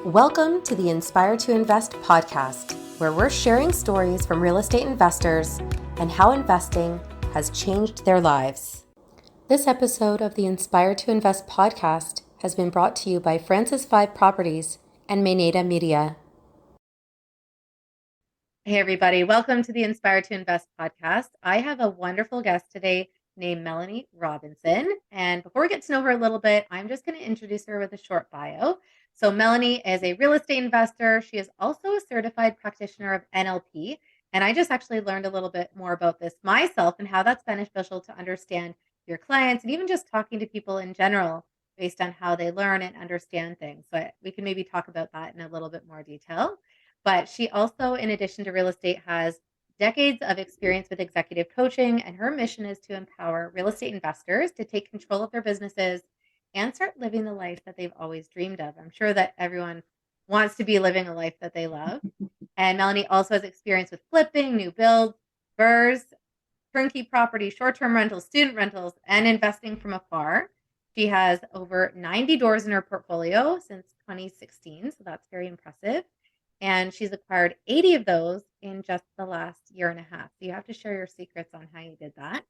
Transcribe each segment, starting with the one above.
Welcome to the Inspire to Invest podcast, where we're sharing stories from real estate investors and how investing has changed their lives. This episode of the Inspire to Invest podcast has been brought to you by Francis 5 Properties and Maynada Media. Hey everybody, welcome to the Inspire to Invest podcast. I have a wonderful guest today named Melanie Robinson. And before we get to know her a little bit, I'm just going to introduce her with a short bio. So Melanie is a real estate investor. She is also a certified practitioner of NLP. And I just actually learned a little bit more about this myself and how that's beneficial to understand your clients and even just talking to people in general based on how they learn and understand things. So we can maybe talk about that in a little bit more detail. But she also, in addition to real estate, has decades of experience with executive coaching, and her mission is to empower real estate investors to take control of their businesses and start living the life that they've always dreamed of. I'm sure that everyone wants to be living a life that they love. And Melanie also has experience with flipping, new builds, BRRRRs, turnkey property, short-term rentals, student rentals, and investing from afar. She has over 90 doors in her portfolio since 2016, so that's very impressive. And she's acquired 80 of those in just the last year and a half. So you have to share your secrets on how you did that.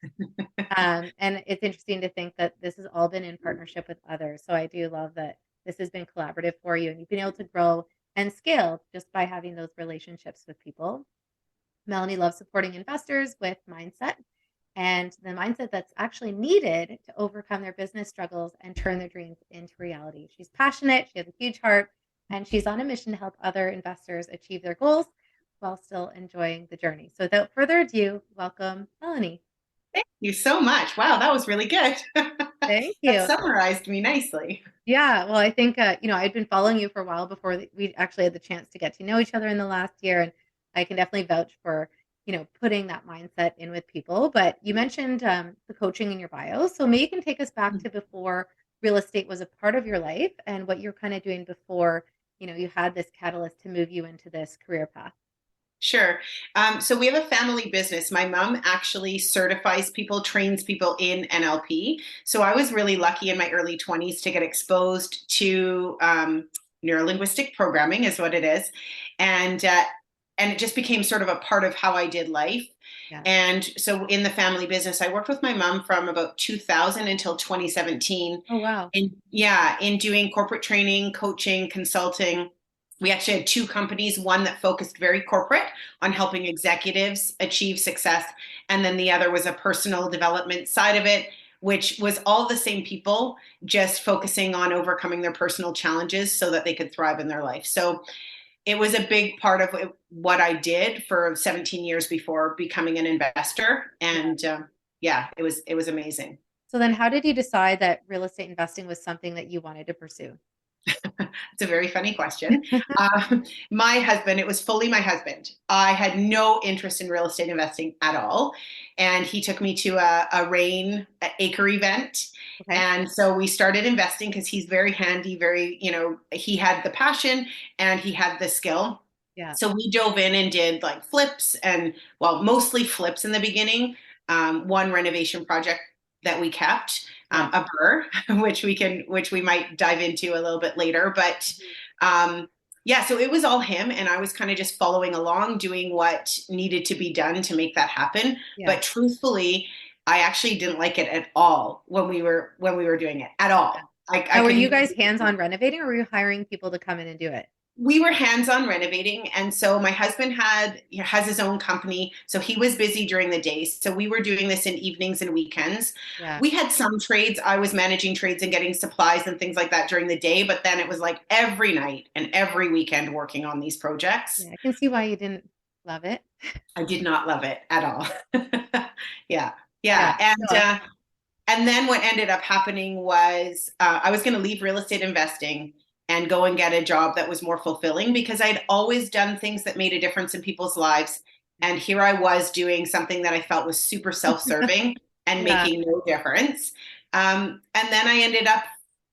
And it's interesting to think that this has all been in partnership with others. So I do love that this has been collaborative for you and you've been able to grow and scale just by having those relationships with people. Melanie loves supporting investors with mindset and the mindset that's actually needed to overcome their business struggles and turn their dreams into reality. She's passionate. She has a huge heart. And she's on a mission to help other investors achieve their goals while still enjoying the journey. So without further ado, welcome, Melanie. Thank you so much. Wow, that was really good. Thank you. That summarized me nicely. Yeah, well, I think, I'd been following you for a while before we actually had the chance to get to know each other in the last year. And I can definitely vouch for, putting that mindset in with people. But you mentioned the coaching in your bio. So maybe you can take us back to before real estate was a part of your life and what you're kind of doing before you had this catalyst to move you into this career path. Sure. So we have a family business. My mom actually certifies people, trains people in NLP. So I was really lucky in my early 20s to get exposed to neurolinguistic programming is what it is. And it just became sort of a part of how I did life. Yeah. And so in the family business, I worked with my mom from about 2000 until 2017. Oh, wow. In doing corporate training, coaching, consulting. We actually had two companies, one that focused very corporate on helping executives achieve success. And then the other was a personal development side of it, which was all the same people just focusing on overcoming their personal challenges so that they could thrive in their life. So it was a big part of what I did for 17 years before becoming an investor. And it was amazing. So then how did you decide that real estate investing was something that you wanted to pursue? It's a very funny question. My husband, it was fully my husband. I had no interest in real estate investing at all. And he took me to a rain acre event. Okay. And so we started investing because he's very handy, he had the passion and he had the skill. Yeah. So we dove in and did like flips mostly flips in the beginning. One renovation project that we kept, a BRRRR, which we might dive into a little bit later. But so it was all him, and I was kind of just following along, doing what needed to be done to make that happen. Yeah. But truthfully, I actually didn't like it at all when we were doing it at all. Were you guys hands-on renovating, or were you hiring people to come in and do it? We were hands-on renovating. And so my husband has his own company. So he was busy during the day. So we were doing this in evenings and weekends. Yeah. We had some trades. I was managing trades and getting supplies and things like that during the day. But then it was like every night and every weekend working on these projects. Yeah, I can see why you didn't love it. I did not love it at all. Yeah. And then what ended up happening was I was going to leave real estate investing and go and get a job that was more fulfilling because I'd always done things that made a difference in people's lives. And here I was doing something that I felt was super self-serving and making no difference. And then I ended up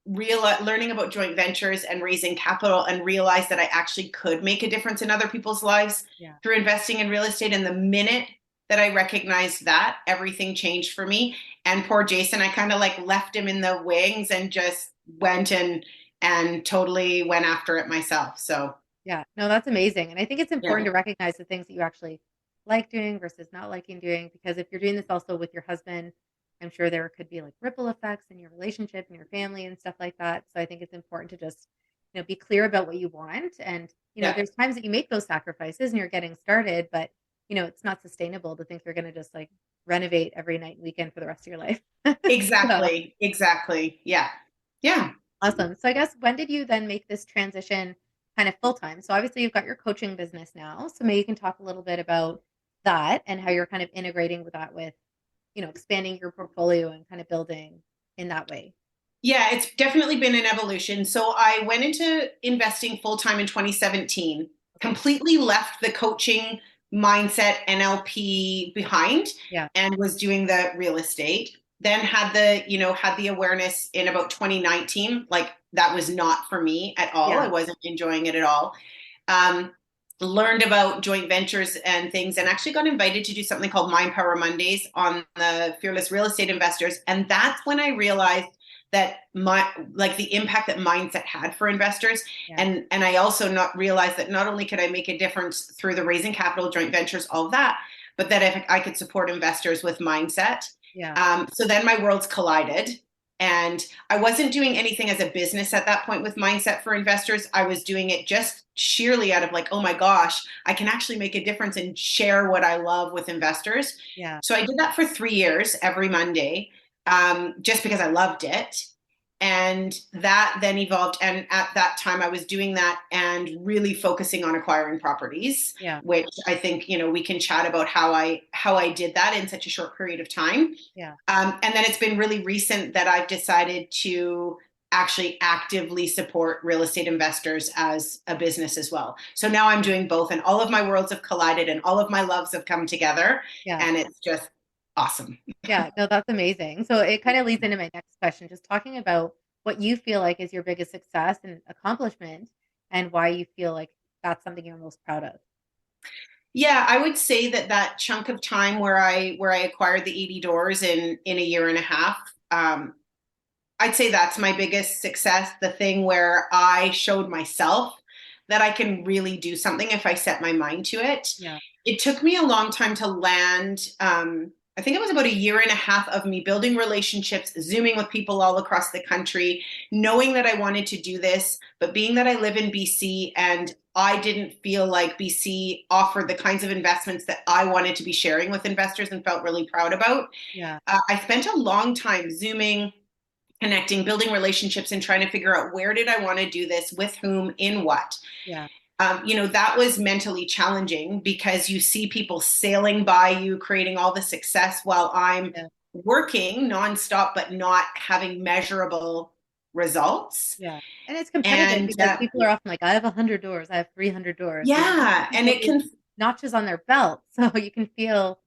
learning about joint ventures and raising capital and realized that I actually could make a difference in other people's lives through investing in real estate. And the minute that I recognized that, everything changed for me. And poor Jason, I kind of left him in the wings and just went and and totally went after it myself. So Yeah, no, that's amazing. And I think it's yeah, important to recognize the things that you actually like doing versus not liking doing, because if you're doing this also with your husband, I'm sure there could be like ripple effects in your relationship and your family and stuff like that. So I think it's important to just, be clear about what you want. And, yeah, there's times that you make those sacrifices and you're getting started, but, it's not sustainable to think you're going to just like renovate every night and weekend for the rest of your life. So exactly, exactly. Yeah, yeah. awesome. So I guess when did you then make this transition kind of full time? So obviously you've got your coaching business now. So maybe you can talk a little bit about that and how you're kind of integrating with that with, expanding your portfolio and kind of building in that way. Yeah, it's definitely been an evolution. So I went into investing full time in 2017, Okay. completely left the coaching mindset NLP behind Yeah. and was doing the real estate. Then had the awareness in about 2019, like that was not for me at all. I Yeah. wasn't enjoying it at all. Um, Learned about joint ventures and things, and actually got invited to do something called Mind Power Mondays on the Fearless Real Estate Investors. And that's when I realized that the impact that mindset had for investors. Yeah. And I also not realized that not only could I make a difference through the raising capital, joint ventures, all of that, but that if I could support investors with mindset. Yeah. So then my worlds collided. And I wasn't doing anything as a business at that point with mindset for investors. I was doing it just sheerly out of like, oh my gosh, I can actually make a difference and share what I love with investors. Yeah. So I did that for 3 years every Monday, just because I loved it. And that then evolved. And at that time, I was doing that and really focusing on acquiring properties, Yeah. which I think we can chat about how I did that in such a short period of time. Yeah. And then it's been really recent that I've decided to actually actively support real estate investors as a business as well. So now I'm doing both, and all of my worlds have collided and all of my loves have come together, Yeah. and it's just awesome. Yeah. No, that's amazing. So it kind of leads into my next question, just talking about what you feel like is your biggest success and accomplishment and why you feel like that's something you're most proud of. Yeah, I would say that chunk of time where I acquired the 80 doors in a year and a half, I'd say that's my biggest success. The thing where I showed myself that I can really do something if I set my mind to it. Yeah. It took me a long time to land. I think it was about a year and a half of me building relationships, Zooming with people all across the country, knowing that I wanted to do this, but being that I live in BC and I didn't feel like BC offered the kinds of investments that I wanted to be sharing with investors and felt really proud about. Yeah. I spent a long time Zooming, connecting, building relationships, and trying to figure out where did I want to do this, with whom, in what. Yeah. That was mentally challenging because you see people sailing by you, creating all the success while I'm Yeah. working nonstop, but not having measurable results. Yeah. And it's competitive And because people are often like, I have 100 doors, I have 300 doors. yeah, and People it with can notches on their belt. So you can feel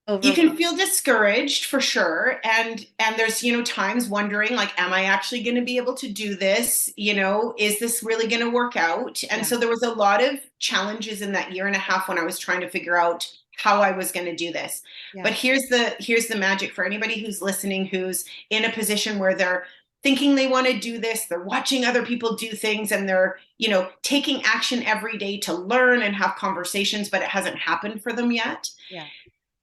you can overwhelmed. feel discouraged for sure, and there's times wondering like, am I actually going to be able to do this? Is this really going to work out? And Yeah. so there was a lot of challenges in that year and a half when I was trying to figure out how I was going to do this. But Yeah. here's the magic for anybody who's listening, who's in a position where they're thinking they want to do this, they're watching other people do things, and they're taking action every day to learn and have conversations, but it hasn't happened for them yet. Yeah.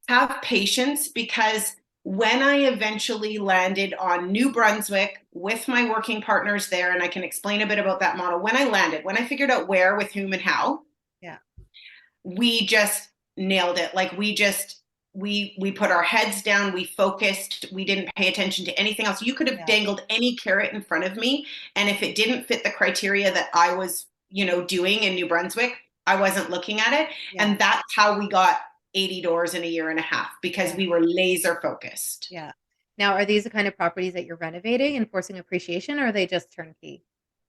Have patience, because when I eventually landed on New Brunswick with my working partners there, and I can explain a bit about that model, when I figured out where, with whom, and how, Yeah. we just nailed it. Like we put our heads down, we focused, we didn't pay attention to anything else. You could have Yeah. dangled any carrot in front of me, and if it didn't fit the criteria that I was, doing in New Brunswick, I wasn't looking at it. Yeah. And that's how we got 80 doors in a year and a half, because Yeah. we were laser focused. Yeah. Now, are these the kind of properties that you're renovating and forcing appreciation, or are they just turnkey?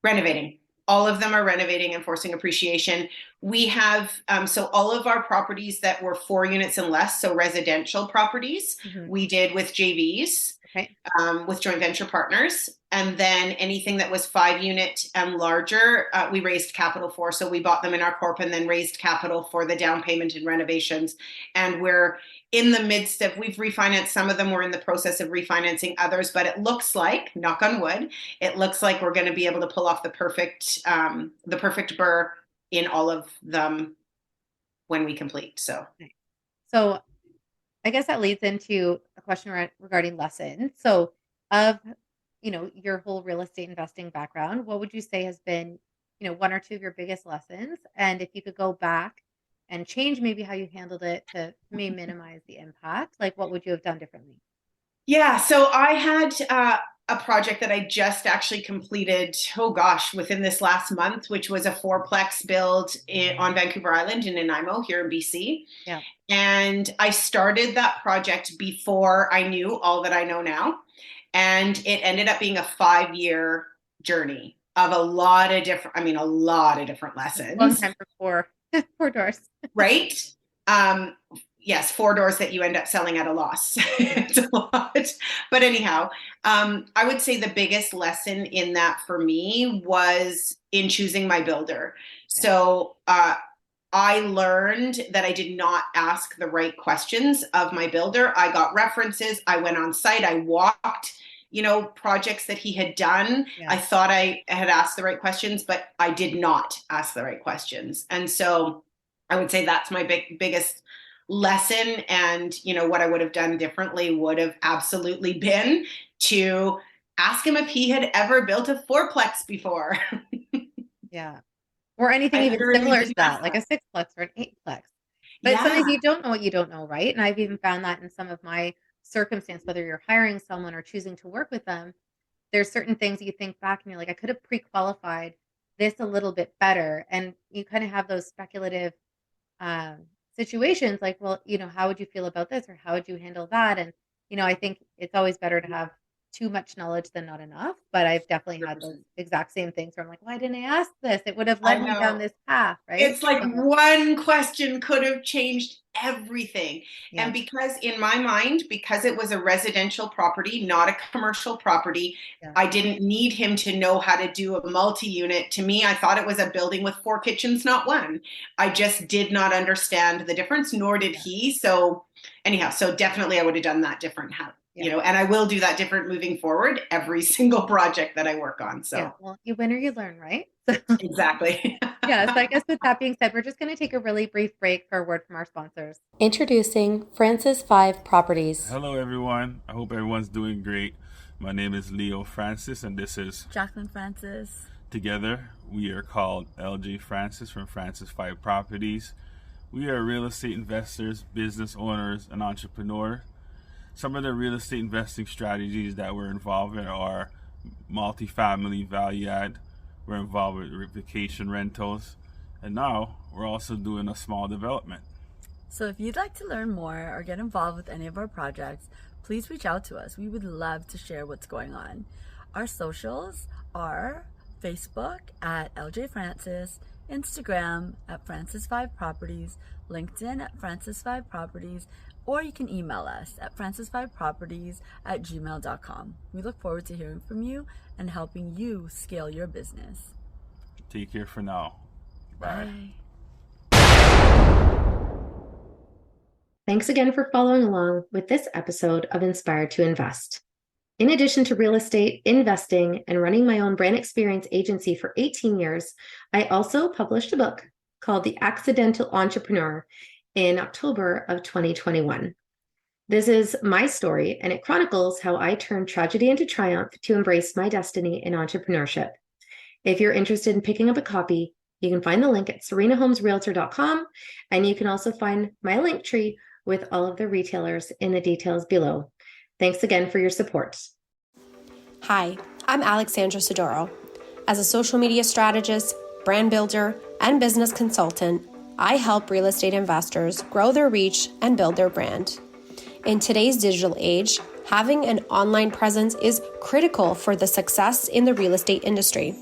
Renovating. All of them are renovating and forcing appreciation. We have, so all of our properties that were 4 units and less, so residential properties, Mhm. we did with JVs. Right. with joint venture partners. And then anything that was 5-unit and larger, we raised capital for. So we bought them in our corp and then raised capital for the down payment and renovations. And we're in the midst of, we've refinanced some of them. We're in the process of refinancing others, but it looks like, knock on wood, it looks like we're going to be able to pull off the perfect BRRRR in all of them when we complete. So I guess that leads into a question regarding lessons. So of, your whole real estate investing background, what would you say has been, one or two of your biggest lessons? And if you could go back and change maybe how you handled it to maybe minimize the impact, like what would you have done differently? Yeah, so I had a project that I just actually completed, within this last month, which was a fourplex build on Vancouver Island in Nanaimo here in BC. Yeah. And I started that project before I knew all that I know now. And it ended up being a 5-year journey of a lot of different lessons. Long time for four doors. Right? Yes, 4 doors that you end up selling at a loss. It's a lot. But anyhow, I would say the biggest lesson in that for me was in choosing my builder. Yeah. So I learned that I did not ask the right questions of my builder. I got references. I went on site. I walked, projects that he had done. Yeah. I thought I had asked the right questions, but I did not ask the right questions. And so I would say that's my biggest lesson. And, what I would have done differently would have absolutely been to ask him if he had ever built a fourplex before. Yeah. Or anything even similar to that, like a 6-plex or an 8-plex. But sometimes you don't know what you don't know, right? And I've even found that in some of my circumstance, whether you're hiring someone or choosing to work with them, there's certain things you think back and you're like, I could have pre-qualified this a little bit better. And you kind of have those speculative situations like, well, how would you feel about this? Or how would you handle that? And, I think it's always better to have too much knowledge than not enough. But I've definitely had those exact same things where I'm like, why didn't I ask this? It would have led me down this path, right? It's like one question could have changed everything. Yeah. And because in my mind, because it was a residential property, not a commercial property, yeah. I didn't need him to know how to do a multi-unit. To me, I thought it was a building with 4 kitchens, not 1. I just did not understand the difference, nor did he. So anyhow, so definitely I would have done that different. Yeah. And I will do that different moving forward every single project that I work on. So, yeah, well, you win or you learn, right? Exactly. Yeah. So I guess with that being said, we're just going to take a really brief break for a word from our sponsors. Introducing Francis 5 Properties. Hello, everyone. I hope everyone's doing great. My name is Leo Francis, and this is Jacqueline Francis. Together, we are called LJ Francis from Francis 5 Properties. We are real estate investors, business owners, and entrepreneurs. Some of the real estate investing strategies that we're involved in are multifamily value add. We're involved with replication rentals. And now we're also doing a small development. So if you'd like to learn more or get involved with any of our projects, please reach out to us. We would love to share what's going on. Our socials are Facebook at LJ Francis, Instagram at Francis5 Properties, LinkedIn at Francis5 Properties, or you can email us at francis5properties@gmail.com. We look forward to hearing from you and helping you scale your business. Take care for now. Bye. Thanks again for following along with this episode of Inspired to Invest. In addition to real estate, investing, and running my own brand experience agency for 18 years, I also published a book called The Accidental Entrepreneur in October of 2021. This is my story, and it chronicles how I turned tragedy into triumph to embrace my destiny in entrepreneurship. If you're interested in picking up a copy, you can find the link at serenahomesrealtor.com, and you can also find my link tree with all of the retailers in the details below. Thanks again for your support. Hi, I'm Alexandra Sidoro. As a social media strategist, brand builder, and business consultant, I help real estate investors grow their reach and build their brand. In today's digital age, having an online presence is critical for the success in the real estate industry.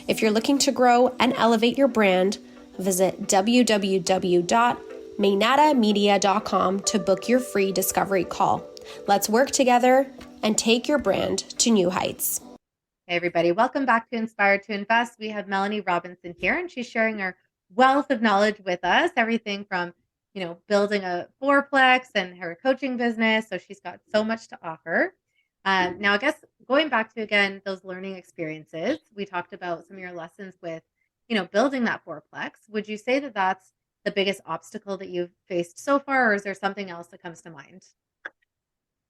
If you're looking to grow and elevate your brand, visit www.mainatamedia.com to book your free discovery call. Let's work together and take your brand to new heights. Hey everybody, welcome back to Inspired to Invest. We have Melanie Robinson here, and she's sharing her wealth of knowledge with us, everything from, building a fourplex and her coaching business. So she's got so much to offer. Now, I guess going back to, again, those learning experiences, we talked about some of your lessons with, building that fourplex. Would you say that that's the biggest obstacle that you've faced so far, or is there something else that comes to mind?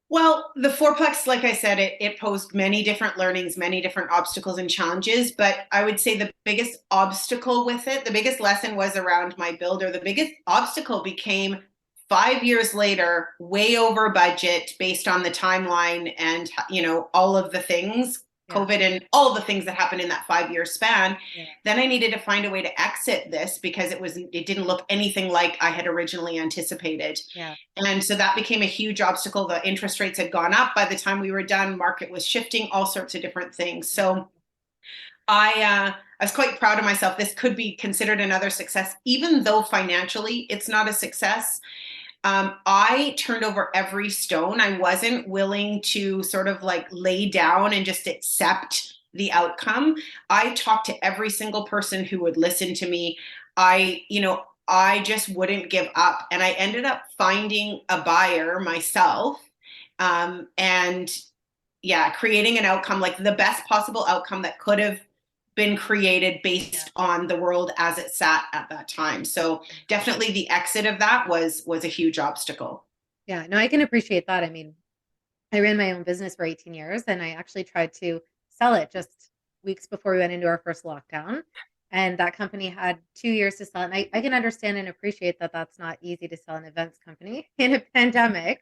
Well, the fourplex, like I said, it posed many different learnings, many different obstacles and challenges. But I would say the biggest obstacle with it, the biggest lesson was around my builder. The biggest obstacle became 5 years later, way over budget based on the timeline and, all of the things, COVID and all the things that happened in that 5-year span. Then I needed to find a way to exit this because it didn't look anything like I had originally anticipated. And so that became a huge obstacle. The interest rates had gone up by the time we were done. Market was shifting, all sorts of different things. So I was quite proud of myself. This could be considered another success, even though financially it's not a success. I turned over every stone. I wasn't willing to sort of like lay down and just accept the outcome. I talked to every single person who would listen to me. I just wouldn't give up. And I ended up finding a buyer myself, creating an outcome, like the best possible outcome that could have been created based on the world as it sat at that time. So definitely the exit of that was a huge obstacle. Yeah, no, I can appreciate that. I mean, I ran my own business for 18 years and I actually tried to sell it just weeks before we went into our first lockdown. And that company had 2 years to sell it. And I can understand and appreciate that that's not easy to sell an events company in a pandemic.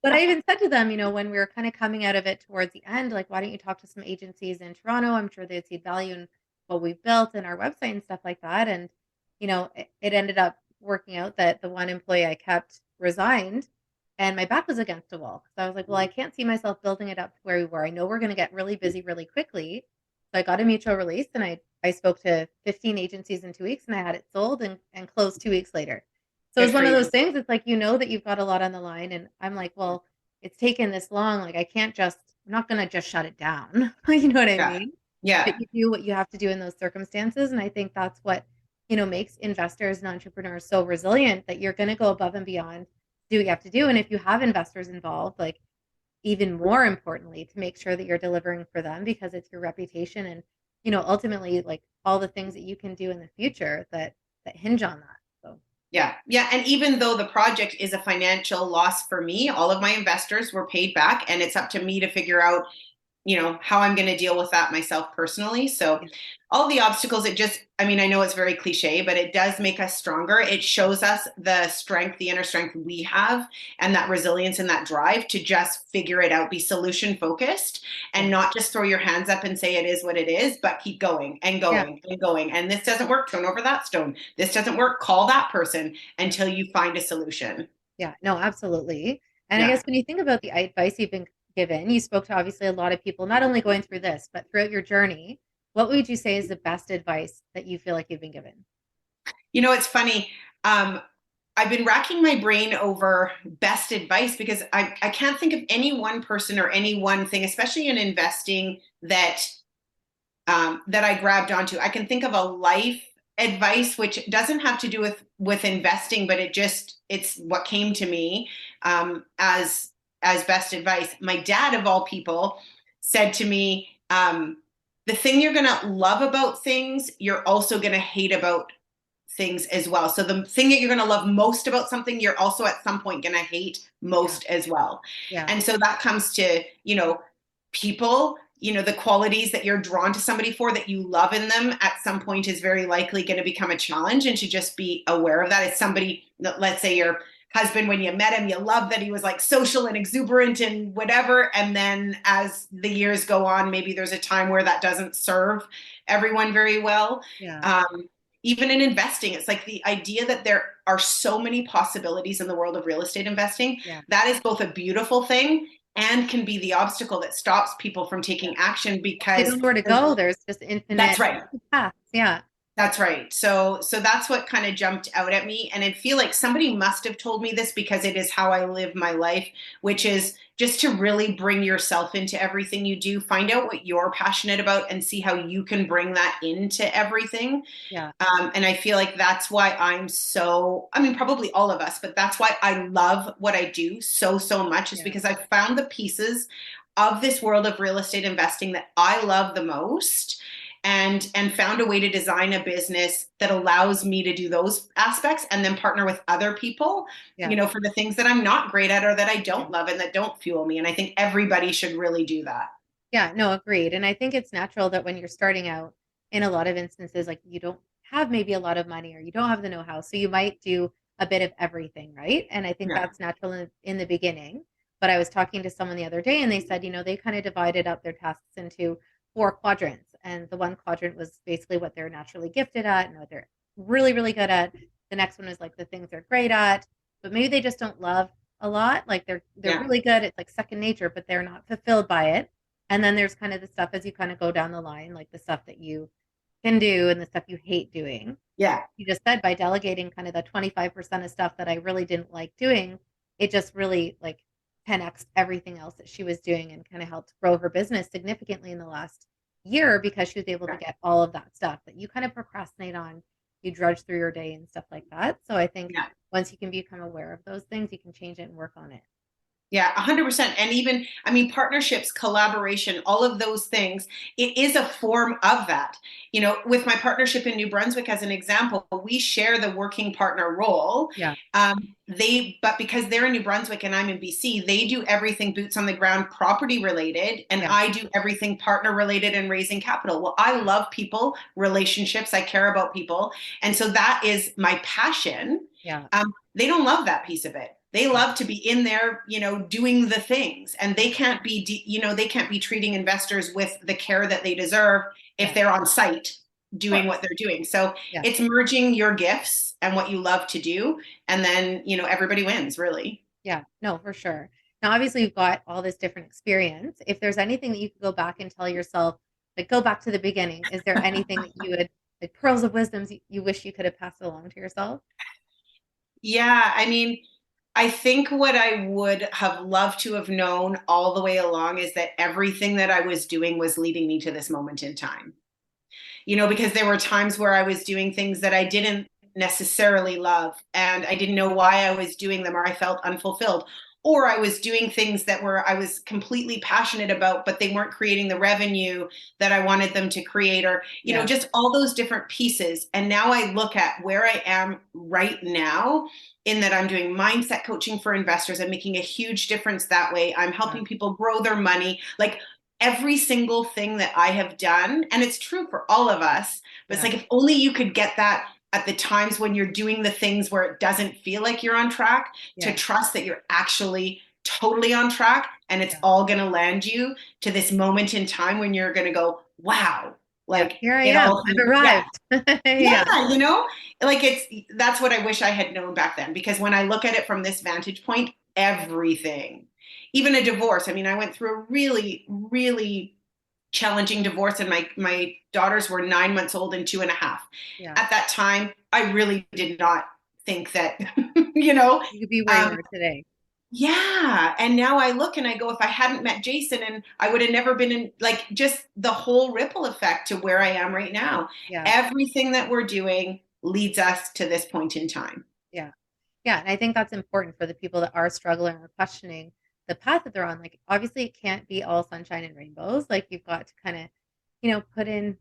But I even said to them, when we were kind of coming out of it towards the end, like, why don't you talk to some agencies in Toronto? I'm sure they'd see value in what we've built and our website and stuff like that. And, it ended up working out that the one employee I kept resigned and my back was against a wall. So I was like, well, I can't see myself building it up to where we were. I know we're going to get really busy really quickly. So I got a mutual release and I spoke to 15 agencies in 2 weeks and I had it sold and closed 2 weeks later. So it's one of those things. It's like, that you've got a lot on the line. And I'm like, well, it's taken this long. Like, I'm not going to just shut it down. You know what I mean? Yeah. But you do what you have to do in those circumstances. And I think that's what, makes investors and entrepreneurs so resilient, that you're going to go above and beyond, do what you have to do. And if you have investors involved, like, even more importantly, to make sure that you're delivering for them, because it's your reputation and, ultimately, like, all the things that you can do in the future that hinge on that. So Yeah. And even though the project is a financial loss for me, all of my investors were paid back, and it's up to me to figure out, how I'm going to deal with that myself personally. So all the obstacles, I know it's very cliche, but it does make us stronger. It shows us the strength, the inner strength we have, and that resilience and that drive to just figure it out, be solution focused, and not just throw your hands up and say it is what it is, but keep going and going and going. And this doesn't work, turn over that stone. This doesn't work, call that person until you find a solution. Yeah, no, absolutely. And I guess when you think about the advice you've been given, you spoke to obviously a lot of people, not only going through this, but throughout your journey. What would you say is the best advice that you feel like you've been given? It's funny. I've been racking my brain over best advice because I can't think of any one person or any one thing, especially in investing, that I grabbed onto. I can think of a life advice, which doesn't have to do with investing, but it's what came to me as best advice. My dad, of all people, said to me, the thing you're going to love about things, you're also going to hate about things as well. So the thing that you're going to love most about something, you're also at some point going to hate most as well. Yeah. And so that comes to, people, the qualities that you're drawn to somebody for, that you love in them, at some point is very likely going to become a challenge, and to just be aware of that. It's somebody, let's say your husband, when you met him, you loved that he was like social and exuberant and whatever. And then as the years go on, maybe there's a time where that doesn't serve everyone very well. Yeah. Even in investing, it's like the idea that there are so many possibilities in the world of real estate investing. Yeah. That is both a beautiful thing and can be the obstacle that stops people from taking action, because they don't know where to go. There's just infinite that's right. paths. Yeah. That's right. So that's what kind of jumped out at me. And I feel like somebody must have told me this because it is how I live my life, which is just to really bring yourself into everything you do, find out what you're passionate about and see how you can bring that into everything. Yeah. And I feel like that's why I mean, probably all of us, but that's why I love what I do so much, is Yeah. because I found the pieces of this world of real estate investing that I love the most, and found a way to design a business that allows me to do those aspects and then partner with other people, Yeah. for the things that I'm not great at or that I don't Yeah. love and that don't fuel me. And I think everybody should really do that. Yeah, no, agreed. And I think it's natural that when you're starting out, in a lot of instances, like you don't have maybe a lot of money or you don't have the know-how. So you might do a bit of everything, right? And I think Yeah. that's natural in the beginning. But I was talking to someone the other day and they said, they kind of divided up their tasks into four quadrants. And the one quadrant was basically what they're naturally gifted at and what they're really, really good at. The next one is like the things they're great at, but maybe they just don't love a lot. Like they're Yeah. really good. It's like second nature, but they're not fulfilled by it. And then there's kind of the stuff as you kind of go down the line, like the stuff that you can do and the stuff you hate doing. Yeah. You just said by delegating kind of the 25% of stuff that I really didn't like doing, it just really like 10x everything else that she was doing and kind of helped grow her business significantly in the last year because she was able to get all of that stuff that you kind of procrastinate on, you drudge through your day and stuff like that. So I think once you can become aware of those things, you can change it and work on it. Yeah, 100%. And even, I mean, partnerships, collaboration, all of those things, it is a form of that. With my partnership in New Brunswick, as an example, we share the working partner role. Yeah. But because they're in New Brunswick and I'm in BC, they do everything boots on the ground, property related, and I do everything partner related and raising capital. Well, I love people, relationships. I care about people. And so that is my passion. Yeah. They don't love that piece of it. They love to be in there, doing the things, and they can't be, they can't be treating investors with the care that they deserve if they're on site doing what they're doing. So it's merging your gifts and what you love to do. And then, everybody wins, really. Yeah, no, for sure. Now, obviously you've got all this different experience. If there's anything that you could go back and tell yourself, like go back to the beginning, is there anything that you would, like pearls of wisdom you wish you could have passed along to yourself? Yeah, I mean, I think what I would have loved to have known all the way along is that everything that I was doing was leading me to this moment in time. Because there were times where I was doing things that I didn't necessarily love, and I didn't know why I was doing them, or I felt unfulfilled, or I was doing things that I was completely passionate about, but they weren't creating the revenue that I wanted them to create, or, just all those different pieces. And now I look at where I am right now, in that I'm doing mindset coaching for investors. I'm making a huge difference that way. I'm helping people grow their money. Like every single thing that I have done, and it's true for all of us, but it's like, if only you could get that at the times when you're doing the things where it doesn't feel like you're on track, to trust that you're actually totally on track, and it's all going to land you to this moment in time when you're going to go, wow, like here I am, I've arrived. That's what I wish I had known back then, because when I look at it from this vantage point, everything, even a divorce. I mean, I went through a really, really challenging divorce, and my daughters were 9 months old and 2.5. At that time, I really did not think that, you could be where you are today. Yeah. And now I look and I go, if I hadn't met Jason, and I would have never been in, like, just the whole ripple effect to where I am right now. Everything that we're doing leads us to this point in time. Yeah. And I think that's important for the people that are struggling or questioning the path that they're on. Like, obviously it can't be all sunshine and rainbows. Like, you've got to kind of, put in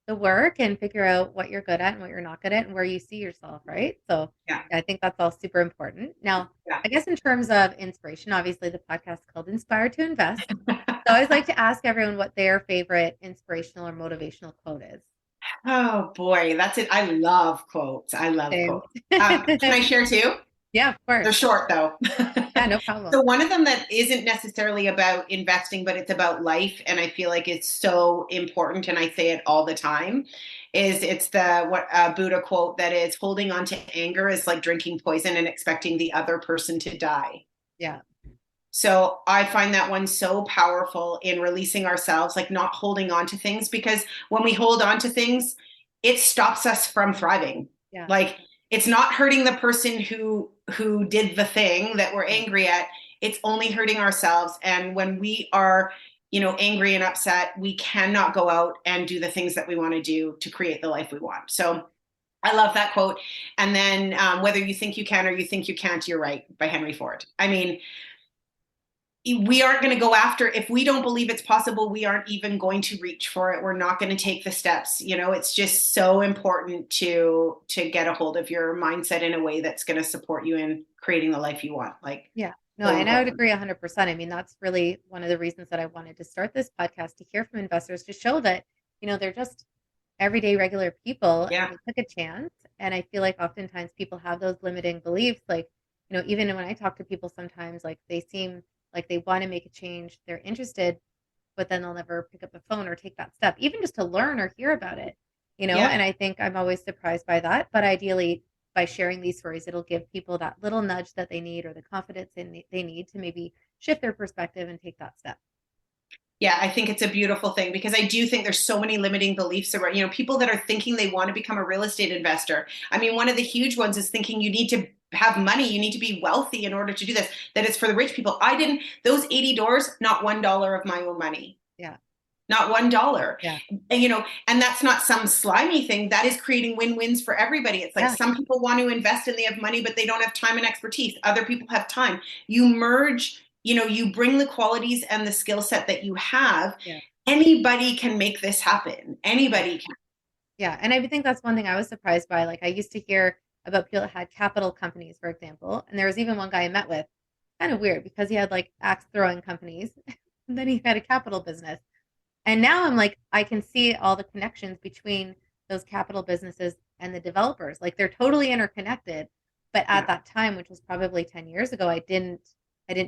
the work and figure out what you're good at and what you're not good at and where you see yourself, right? So I think that's all super important. Now, I guess in terms of inspiration, obviously the podcast is called Inspire to Invest. So I always like to ask everyone what their favorite inspirational or motivational quote is. Oh boy, that's it. I love quotes. I love quotes. Can I share two? Yeah, of course. They're short though. Yeah, no problem. So one of them that isn't necessarily about investing, but it's about life, and I feel like it's so important, and I say it all the time, it's the Buddha quote that is, holding on to anger is like drinking poison and expecting the other person to die. Yeah. So I find that one so powerful in releasing ourselves, like not holding on to things, because when we hold on to things, it stops us from thriving. Yeah. Like, it's not hurting the person who did the thing that we're angry at. It's only hurting ourselves. And when we are, angry and upset, we cannot go out and do the things that we want to do to create the life we want. So I love that quote. And then whether you think you can or you think you can't, you're right, by Henry Ford. I mean, we aren't going to go after, if we don't believe it's possible, we aren't even going to reach for it. We're not going to take the steps. It's just so important to get a hold of your mindset in a way that's going to support you in creating the life you want. Yeah. No, so and I would important. agree 100%. I mean, that's really one of the reasons that I wanted to start this podcast, to hear from investors, to show that, they're just everyday regular people Yeah. and they took a chance. And I feel like oftentimes people have those limiting beliefs. Like, even when I talk to people sometimes, like, they seem like they want to make a change, they're interested, but then they'll never pick up the phone or take that step, even just to learn or hear about it, Yeah. And I think I'm always surprised by that. But ideally, by sharing these stories, it'll give people that little nudge that they need, or the confidence they need to maybe shift their perspective and take that step. Yeah, I think it's a beautiful thing, because I do think there's so many limiting beliefs around, people that are thinking they want to become a real estate investor. I mean, one of the huge ones is thinking you need to have money, you need to be wealthy in order to do this, that it's for the rich people. Those 80 doors, not $1 of my own money. Yeah. Not $1. Yeah. And that's not some slimy thing. That is creating win-wins for everybody. It's like, Yeah. some people want to invest and they have money, but they don't have time and expertise. Other people have time. You merge, you bring the qualities and the skill set that you have. Yeah. Anybody can make this happen. Anybody can. Yeah. And I think that's one thing I was surprised by. Like, I used to hear about people that had capital companies, for example. And there was even one guy I met with, kind of weird, because he had like axe throwing companies and then he had a capital business. And now I'm like, I can see all the connections between those capital businesses and the developers. Like, they're totally interconnected. But at that time, which was probably 10 years ago, I didn't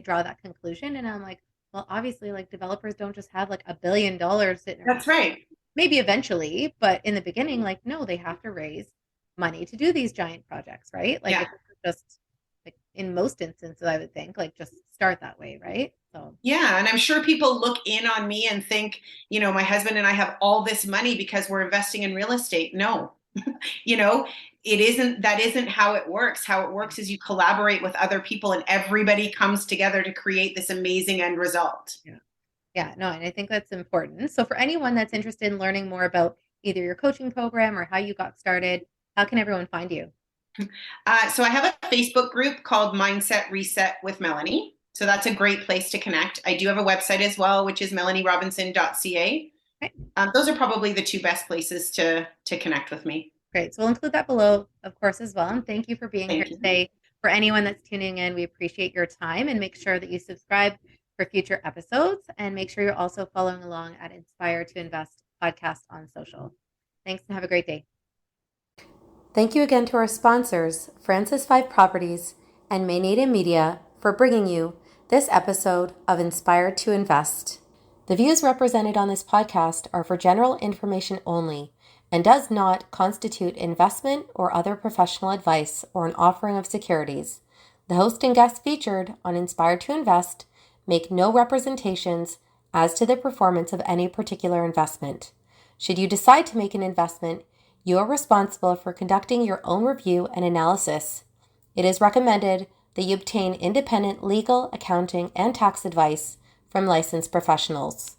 draw that conclusion. And I'm like, well, obviously, like, developers don't just have like $1 billion sitting around. That's right. Maybe eventually, but in the beginning, like, no, they have to raise money to do these giant projects, right? Like, Yeah. it's just like, in most instances, I would think, like, just start that way, right? So Yeah, and I'm sure people look in on me and think, my husband and I have all this money because we're investing in real estate. No, that isn't how it works. How it works is you collaborate with other people and everybody comes together to create this amazing end result. Yeah. Yeah, no, and I think that's important. So for anyone that's interested in learning more about either your coaching program or how you got started, how can everyone find you? So I have a Facebook group called Mindset Reset with Melanie. So that's a great place to connect. I do have a website as well, which is melanieRobinson.ca. Okay. Those are probably the two best places to connect with me. Great. So we'll include that below, of course, as well. And thank you for being here Thank you. today. For anyone that's tuning in, we appreciate your time, and make sure that you subscribe for future episodes, and make sure you're also following along at Inspire to Invest podcast on social. Thanks, and have a great day. Thank you again to our sponsors, Francis 5 Properties and Maynada Media, for bringing you this episode of Inspire to Invest. The views represented on this podcast are for general information only and does not constitute investment or other professional advice or an offering of securities. The host and guests featured on Inspire to Invest make no representations as to the performance of any particular investment. Should you decide to make an investment, you are responsible for conducting your own review and analysis. It is recommended that you obtain independent legal, accounting, and tax advice from licensed professionals.